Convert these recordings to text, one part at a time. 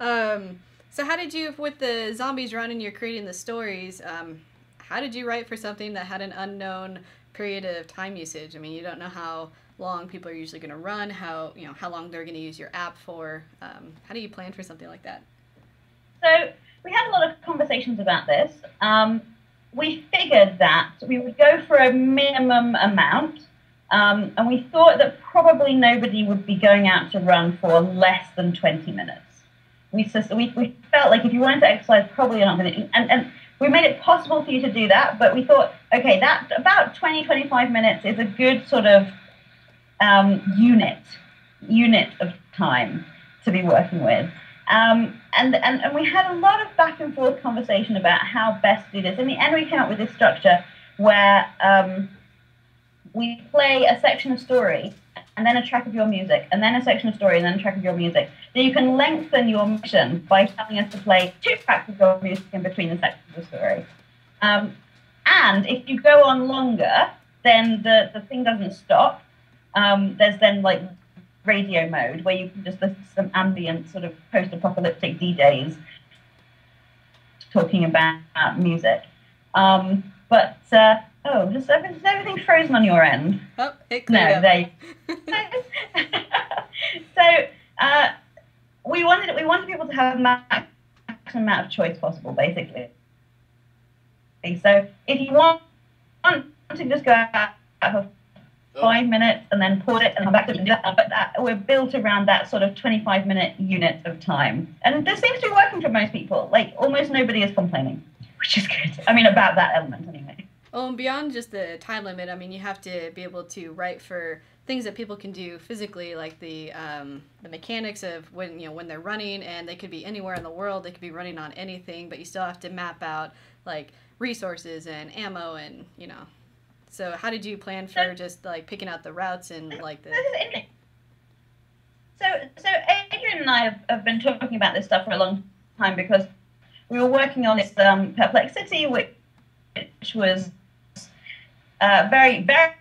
So how did you, with the zombies running, you're creating the stories, how did you write for something that had an unknown period of time usage? I mean, you don't know how long people are usually going to run, how long they're going to use your app for. How do you plan for something like that? So we had a lot of conversations about this. We figured that we would go for a minimum amount, and we thought that probably nobody would be going out to run for less than 20 minutes. We felt like if you wanted to exercise, probably you're not going to, and we made it possible for you to do that, but we thought, okay, that about 20-25 minutes is a good sort of unit of time to be working with. And we had a lot of back and forth conversation about how best to do this. In the end, we came up with this structure where we play a section of story and then a track of your music, and then a section of story and then a track of your music. So you can lengthen your mission by telling us to play 2 tracks of your music in between the sections of the story. And if you go on longer, then the thing doesn't stop. There's then like radio mode where you can just listen to some ambient sort of post-apocalyptic DJs talking about music. Is everything frozen on your end? Oh, it cleared up. So we wanted people to have maximum amount of choice possible, basically. So if you want to just go out for 5 minutes and then pause it and come back to it, but we're built around that sort of 25-minute unit of time. And this seems to be working for most people. Like, almost nobody is complaining, which is good. I mean, about that element anyway. Well, and beyond just the time limit, I mean, you have to be able to write for things that people can do physically, like the mechanics of when they're running, and they could be anywhere in the world. They could be running on anything, but you still have to map out like resources and ammo and So how did you plan for just like picking out the routes and like the? So Adrian and I have been talking about this stuff for a long time because we were working on this Perplexity, which was very, very,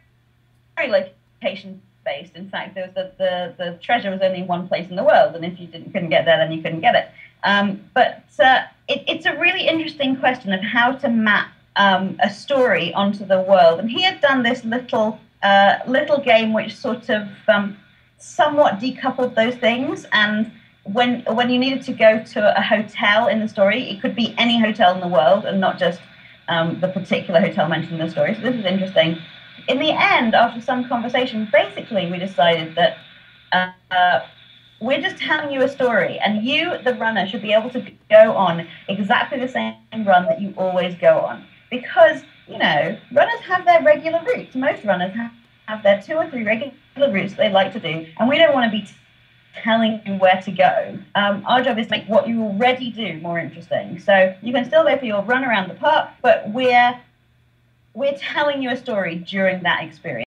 very location based. In fact, there was the treasure was only in one place in the world, and if you couldn't get there, then you couldn't get it. But it's a really interesting question of how to map a story onto the world. And he had done this little game which sort of somewhat decoupled those things. And when you needed to go to a hotel in the story, it could be any hotel in the world and not just the particular hotel mentioned in the story. So this is interesting. In the end, after some conversation, basically we decided that we're just telling you a story, and you, the runner, should be able to go on exactly the same run that you always go on. Because, runners have their regular routes. Most runners have their 2 or 3 regular routes they like to do, and we don't want to be telling you where to go. Our job is to make what you already do more interesting. So you can still go for your run around the park, but we're telling you a story during that experience.